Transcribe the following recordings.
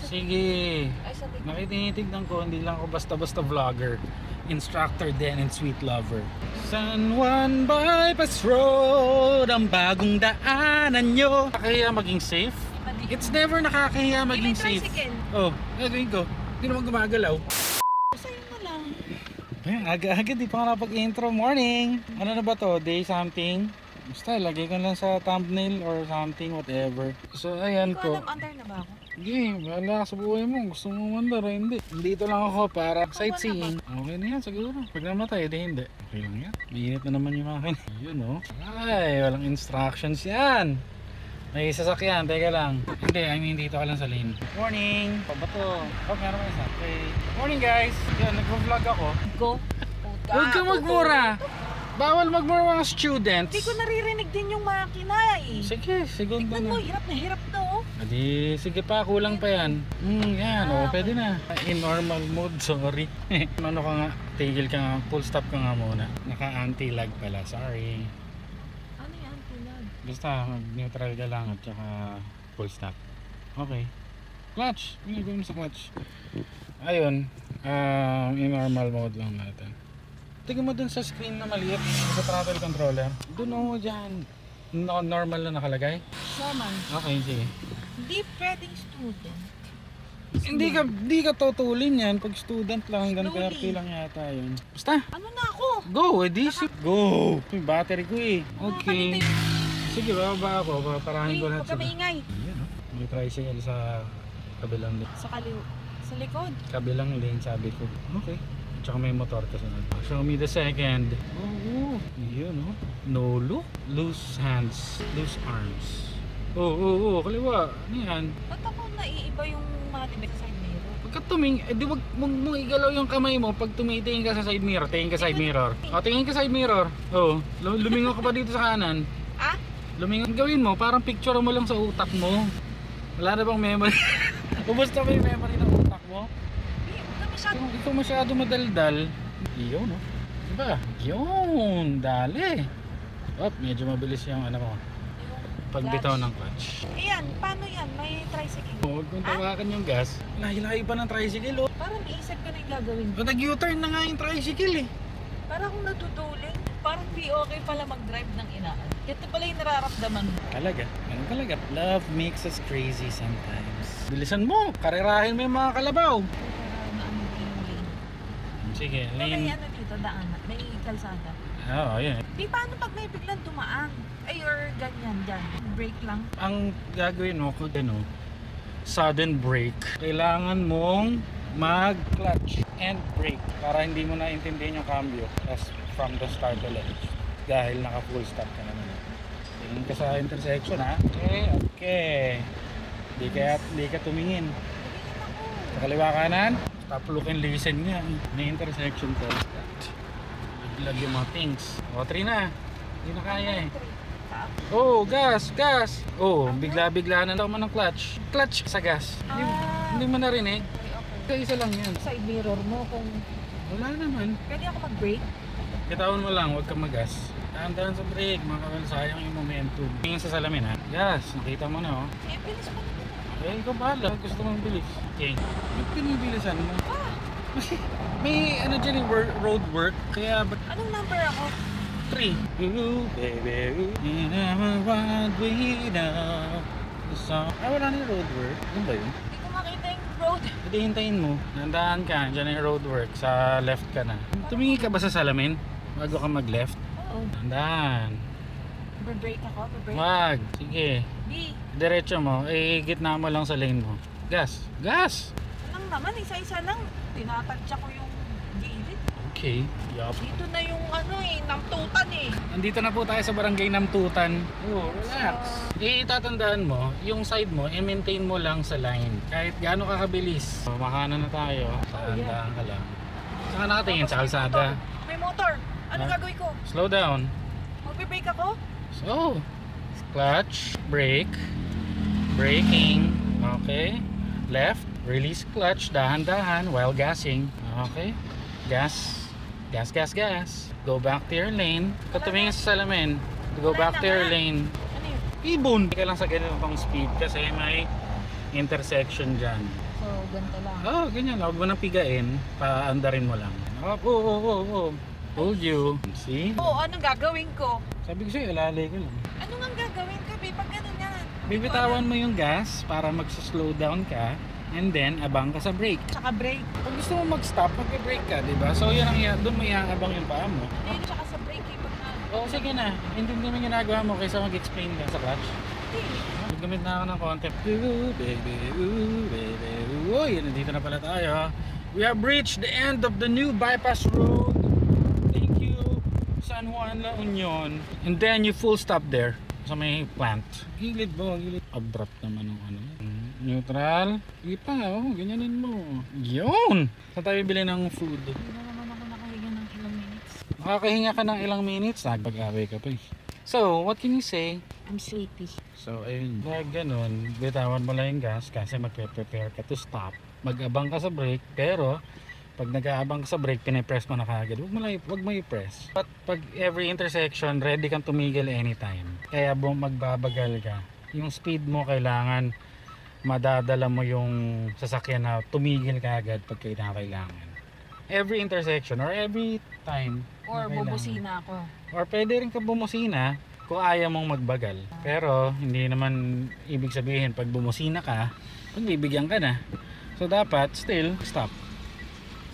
Sige. Ay, sa likod. Nakitinitignan ko, hindi lang ako basta-basta vlogger. Instructor din and sweet lover. San Juan Bypass Road, ang bagong daanan nyo. Nakakahiya maging safe? It's never nakakahiya maging safe. Oh, gagawin ko. Hindi naman gumagalaw. Sa'yo na lang. Ayan, aga-aga, di pa nga napag-intro. Morning! Ano na ba to? Day something? Basta, lagay ko lang sa thumbnail or something, whatever. So, ayan Hindi ko po. alam, andar na ba ako? Sige, wala sa buhay mo. Gusto mo mandar, hindi. Dito lang ako para sightseeing. Okay na yan, siguro. Pag namatay, hindi. Okay lang yan. Mainit na naman yung akin. Yun, oh. Ay, walang instructions yan. May sasakyan, teka lang. Hindi, I mean dito ka lang sa lane. Morning! Pabato. Oh, meron ka isa. Okay. Morning guys! Yan, nag-vlog ako. Go. Huwag ka magmura! Bawal magmura mga students. Hindi ko naririnig din yung makina eh. Sige, segundo Tignan mo, na. hirap na hirap to. Adi, sige pa, kulang pa yan. Yan, oh, pwede na. In normal mode, sorry. Ano ka nga, tigil ka nga, full stop ka nga muna. Naka-anti-lag pala, sorry. Ano yan, tulad? Basta, mag-neutral ka lang at saka full stop. Okay. Clutch, gawin mo sa clutch. Ayun, in normal mode lang natin. Tingnan mo dun sa screen na maliit, sa throttle controller. Dun o, dyan. Normal na nakalagay? Saman. Okay, sige. Hindi pwedeng student. Hindi ka tutulin yan pag student lang, hanggang Slowly. 30 lang yata yun. Basta, Ano na ako? go, edi go! Yung battery ko eh. Okay. Sige, bababa ako, paparahin ko Uy, lahat huwag ka maingay. Ayan, oh. May tricycle sa kabilang lane. Sa kaliw. Sa likod. Kabilang lane, sabi ko. Okay. Tsaka may motor kasunod. Show me the second. Oo. Yun, oh. No look. Loose hands. Loose arms. Oo. Kaliwa. Ano yan? Ba't ako naiiba yung mga tibet sa side mirror? Pagka di wag mong igalaw yung kamay mo pag tumitingin ka sa side mirror. Tingin ka side mirror. O, tingin ka side mirror. Oo. Lumingon ka pa dito sa kanan. Ah? Lumingon. Gawin mo, parang picture mo lang sa utak mo. Wala na bang memory? Ubus na ba yung memory ng utak mo? Kung ikaw masyado madaldal, yun, no? Diba? Yun, dali. Oh, medyo mabilis yung ano mo. Pagbitaw ng clutch. Ayan, paano yan? May tricycle. Huwag kong tawakan yung gas. Lahi-lahi pa ng tricycle, oh. Parang iisip ko na yung gagawin ko. Nag-U-turn na nga yung tricycle, eh. Parang akong natutulin. Parang di okay pala mag-drive ng inaan. Ito pala yung nararamdaman mo. Talaga, ganun talaga. Love makes us crazy sometimes. Bilisan mo, karerahin mo yung mga kalabaw. Para maano yung lane. Sige, May lane. ano dito, daan. May kalsada. Oo, yun. Di paano pag may biglang dumaan? Ay, or ganyan, dyan. Brake lang. Ang gagawin mo kung ano, sudden brake, kailangan mong mag-clutch and brake para hindi mo naintindihan yung cambio as from the start ulit dahil naka full stop ka naman. Tingin ka sa intersection, ha? Okay. Di ka tumingin. Sa kaliwa kanan, stop, look and listen nga. May intersection ko. Lag yung mga things. O, 3 na. Hindi na kaya eh. Oh, gas! Oh, bigla-bigla na naman ng clutch. Clutch sa gas. Hindi mo narinig. Okay. Isa lang yan. Side mirror mo kung Wala naman. pwede ako mag-brake. Kitawan mo lang, huwag kang magas. Tahan-tahan sa brake, mga sayang yung momentum. Tingin sa salamin, ha? Gas, nakita mo na, oh. Eh, bilis pa naman. Ikaw bahala. Gusto mong bilis. Okay. Ba't pinibilisan mo? Ah, May ano dyan yung road work, kaya ba't anong number ako? 3? Ooh, baby, ooh. And I'm a ride without the song. Ah, wala na yung road work. Ano ba yun? Hindi ko makita yung road. Hindi, hintayin mo. Nandahan ka, dyan na yung road work. Sa left ka na. Tumingin ka ba sa salamin? Bago ka mag-left? Oo. Nandahan. Brake ako? Brake? Wag. Sige. B. Diretso mo. Gitna mo lang sa lane mo. Gas. Gas! Anong naman, isa-isa lang. Tinatadya ko yung gilid. Okay. Yup. Dito na yung ano eh, namtutan eh. Nandito na po tayo sa barangay Namtutan. Oh, relax. Itatandaan mo, yung side mo, i-maintain mo lang sa line. Kahit gaano ka kabilis. Makanan na tayo. Dahan-dahan ka lang. Saka nakatingin sa kalsada. May motor. Ano Huh? gagawin ko? Slow down. Magbe-brake ako? So, clutch, brake, braking. Okay. Left, release clutch, dahan-dahan while gassing. Okay. Gas. Go back to your lane. Pag tumingin sa salamin, go back to your lane. Ano yun? Ibon ka lang sa ganitong speed kasi may intersection dyan. So, ganito lang. Oh, ganyan. Huwag mo nang pigain. Paandarin mo lang. Oh. Told you. See? Oo, anong gagawin ko? Sabi ko sa'yo, ilalay ko lang. Ano nga gagawin ko, babe? Pag ganun yan. Bibitawan mo yung gas para mag-slow down ka. And then, abang ka sa brake. Tsaka brake. Pag gusto mo mag-stop, mag-brake ka, diba? So, yan ang doon may aabang yung paa mo. Hindi, tsaka sa brake eh. Pag na... Oo, sige na. Hindi mo ginagawa mo kaysa mag-explain ka sa clutch. Hindi. Gamit na ako ng content. Ooh, baby, ooh, baby, ooh. Uy, nandito na pala tayo. We have reached the end of the new bypass road. Thank you, San Juan La Union. And then you full stop there sa may plant. Gilid mo, gilid. Abrupt naman ng ano. Neutral. Sige pa, oh, ganyanin mo. Yun! Saan tayo bibili ng food? Hindi na naman ako nakahiga ng ilang minutes. Makakahinga ka ng ilang minutes, nagpag-away ka pa eh. So, what can you say? I'm sleepy. So, ayun. Kaya ganun, bitawan mo lang yung gas kasi magpe-prepare ka to stop. Mag-abang ka sa brake, pero pag nag-aabang ka sa brake, pinipress mo na kagad. Huwag mo i-press. But pag every intersection, ready kang tumigil anytime. Kaya magbabagal ka. Yung speed mo kailangan madadala mo yung sasakyan na tumigil kagad pag kailangan. Every intersection or every time. Or na kailangan. bubusina ako. Or pwede rin ka bumusina kung ayaw mong magbagal. Pero hindi naman ibig sabihin pag bumusina ka, pagbibigyan ka na. So dapat still stop.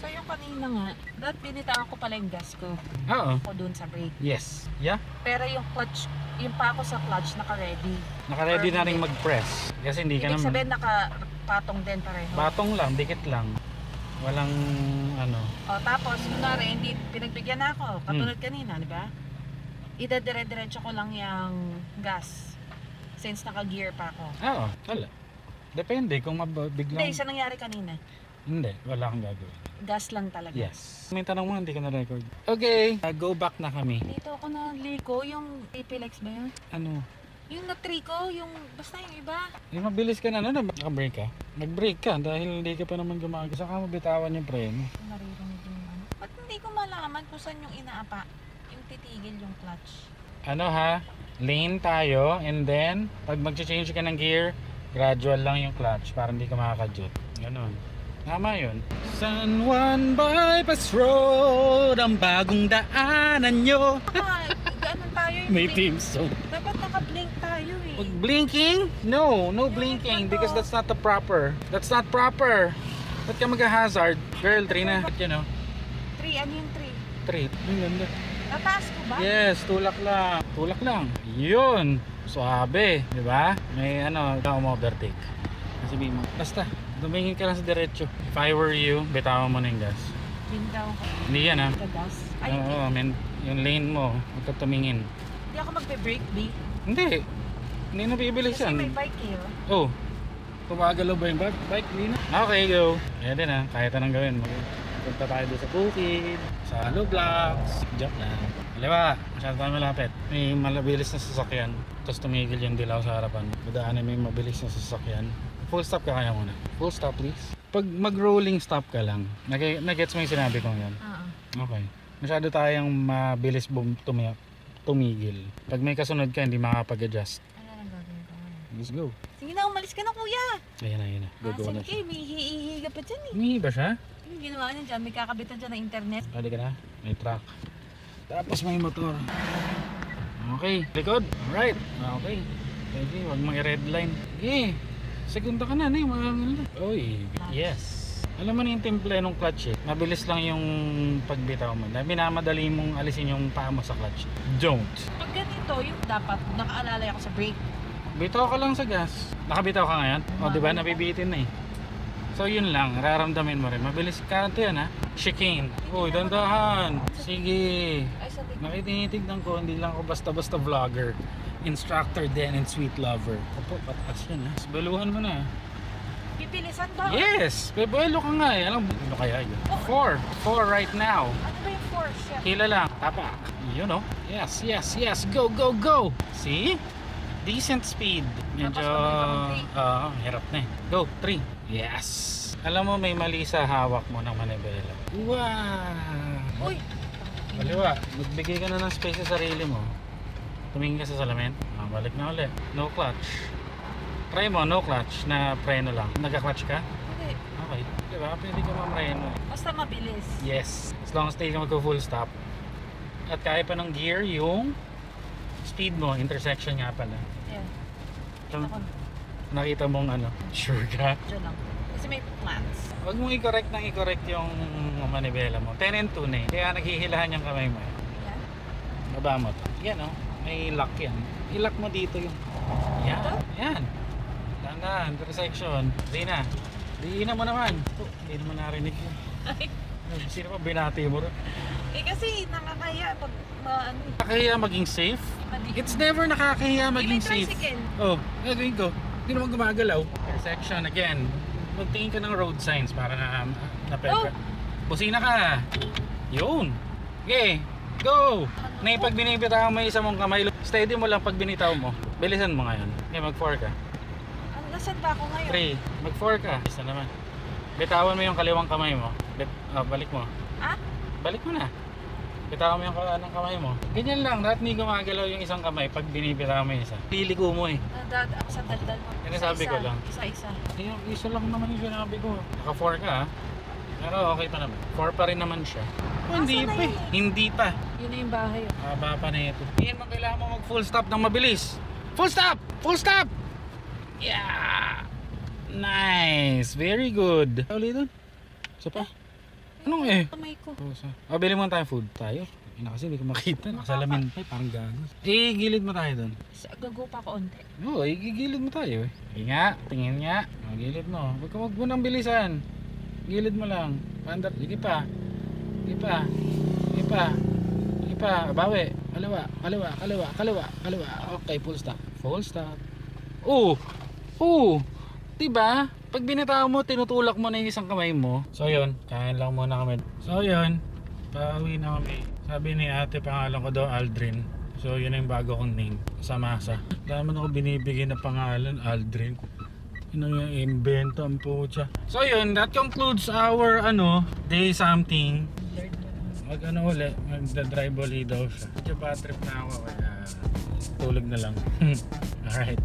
So yung kanina nga, dapat binitawan ko pala yung gas ko. Oo. Ako dun sa brake. Yes. Yeah. Pero yung clutch, yung pa ako sa clutch naka-ready. Naka-ready Or na rin hindi. mag-press. Kasi hindi ka Ibig naman. sabihin nakapatong din pareho. Batong lang, dikit lang. Walang ano. O tapos, kunwari, hindi pinagbigyan na ako. Katulad kanina, di ba? Idadire-diretso ko lang yung gas. Since naka-gear pa ako. Oo. Wala. Depende kung Hindi, biglang. isa nangyari kanina. Hindi. Wala kang gagawin. Gas lang talaga. Yes. May tanong mo, hindi ka na-record. Okay. Go back na kami. Dito ako na liko, yung Apex ba yun? Ano? Yung na-trico, yung basta yung iba. Mabilis ka na, naka-brake ka. Mag-brake ka dahil hindi ka pa naman gumagawa. Saka mo bitawan yung preno. Naririnig yung ano. Ba't hindi ko malaman kung saan yung inaapa? Yung titigil yung clutch. Ano ha? Lane tayo and then pag mag-change ka ng gear, gradual lang yung clutch para hindi ka makaka-jut. Ganon. Tama yun. San Juan Bypass Road, ang bagong daanan nyo. Ah, ganun tayo yung May blink. team song. Dapat naka-blink tayo eh. Pag blinking? No blinking because that's not the proper. That's not proper. Ba't ka mag-hazard? Girl, 3 na. You know, 3, ano yung 3? 3. Ang ganda. Tataas ko ba? Yes, tulak lang. Tulak lang. Yun. Suabe, di ba? May ano, overtake. Sabihin mo, basta, dumingin ka lang sa diretso. If I were you, bitawan mo na yung gas. Bindaw ko. Hindi yan ha. Sa gas. Ay, Oo, yung lane mo, huwag ka tumingin. hindi ako magbe-brake, B. Hindi. Hindi na bibilis Kasi yan. may bike eh. Oh. Oh. Kumagalaw ba yung bike? Hindi na. Okay, go. Kaya din ha. Kahit anong gawin mo. Punta tayo doon sa bukid, sa hollow blocks. Joke lang. Kaliwa, masyado tayo malapit. May malabilis na sasakyan. Tapos tumigil yung dilaw sa harapan. Dadaanan may mabilis na sasakyan. Full stop ka kaya muna. Full stop please. Pag mag-rolling stop ka lang, nag-gets mo yung sinabi kong yan? Okay. Masyado tayong mabilis tumigil. Pag may kasunod ka, hindi makapag-adjust. Ano lang gagawin ko ngayon? Let's go. Sige na, umalis ka na kuya. Ayan na, ayan na. Gagawa na Sige, siya. may hihiga pa dyan eh. Umihi ba siya? Yung ginawa niya dyan, may kakabitan dyan na internet. Pwede ka na? May truck. Tapos may motor. Okay. Likod. Alright. Okay. Pwede. Huwag mga red line. Okay. Segunda ka na. Uy. Yes. Alam mo na yung temple ng clutch eh. Mabilis lang yung pagbitaw mo. Minamadali mong alisin yung paa mo sa clutch. Don't. Pag ganito, yung dapat nakaalalay ako sa brake. Bitaw ka lang sa gas. Nakabitaw ka ngayon? O diba nabibitin na eh. So yun lang, raramdamin mo rin. Mabilis ka ito yan ha. Chicane. Uy, dandahan. Sige. Ay, sabi ko. Nakitinitignan ko, hindi lang ako basta-basta vlogger. Instructor din and sweet lover. Opo, patas yan ha. Baluhan mo na. Pipilisan ba? Yes! Bebelo ka nga eh. Alam mo kaya yun? 4 right now. Ano ba yung force? Chef? Hila lang. Tapak. You know? Yes, yes, yes. Go, go, go! See? Decent speed. Medyo hirap na eh. Go, 3. Yes! Alam mo may mali sa hawak mo ng manibela. Wow! Uy! Kaliwa, magbigay ka na ng space sa sarili mo. Tumingin ka sa salamin. Balik na ulit. No clutch. Try mo, no clutch, na preno lang. Nagka-clutch ka? Hindi. Okay. Diba? Pwede ka mamreno. Basta mabilis. Yes. As long as tayo ka mag-full stop. At kaya pa ng gear yung speed mo, intersection nga pala. Ayan. Yung- Kita ko. Nakita mong ano, sure ka? Diyan lang. Kasi may plants. Huwag mong i-correct yung manibela mo. 10 and 2 na eh. Kaya naghihilahan yung kamay mo. Yan. Baba mo to. Yan oh. May lock yan. I-lock mo dito yung. Yan. Yan. Tandaan. Intersection. Di na. Di na mo naman. Oh, hindi naman narinig yun. Ay. Sino pa binati mo rin? Kasi nakakaya pag ano. Nakakahiya maging safe? It's never nakakahiya maging May safe. tricycle. Oh, gagawin ko. Hindi naman gumagalaw. Intersection again. Magtingin ka ng road signs para na Oh. Busina ka. Yun. Okay. Go! Na pag binibitaw mo yung isa mong kamay, steady mo lang pag binitaw mo. Bilisan mo ngayon. Okay, mag-4 ka. Nasaan ba ako ngayon? 3. Mag-4 ka. Isa naman. Bitawan mo yung kaliwang kamay mo. Balik mo. Ah? Balik mo na. Bitawan mo yung kanang kamay mo. Ganyan lang. Dapat hindi gumagalaw yung isang kamay pag binibitaw mo yung isa. Liligo mo eh. Nadad ako sa daldal mo. Yan ang sabi ko lang. Isa-isa. Yung isa lang naman yung sinabi ko. Naka 4 ka ha. Pero okay pa naman. 4 pa rin naman siya. Oh, hindi Nasaan na pa eh. yun eh? Hindi pa. Yun na yung bahay. Oh. Haba pa na ito. Yan mo kailangan mo mag full stop ng mabilis. Full stop! Full stop! Yeah! Nice! Very good. Uli doon. Isa pa. Anong eh? Kamay ko. Bili mo tayo food. Tayo. Ina kasi hindi ko makita. Nakasalamin pa eh. Parang gagos. Gilid mo tayo doon. Gago pa konti. Oo, gigilid mo tayo eh. Sige nga, tingin nga. Gilid mo. Huwag mo nang bilisan. Gilid mo lang. Pandar. Sige pa. Sige pa. Sige pa. Sige pa. Bawi. Kaliwa. Kaliwa. Kaliwa. Kaliwa. Kaliwa. Okay, full stop. Full stop. Oo. Oo. Diba? Pag binitaw mo, tinutulak mo na yung isang kamay mo. So yun, kain lang muna kami. So yun, pauwi na kami. Sabi ni ate, pangalan ko daw Aldrin. So yun na yung bago kong name. Samasa. Dami na ako binibigay na pangalan, Aldrin. Yun yung invento ang pucha. So yun, that concludes our day something. Uli, magdadrive uli daw siya. Medyo bad trip na ako kaya tulog na lang. Alright.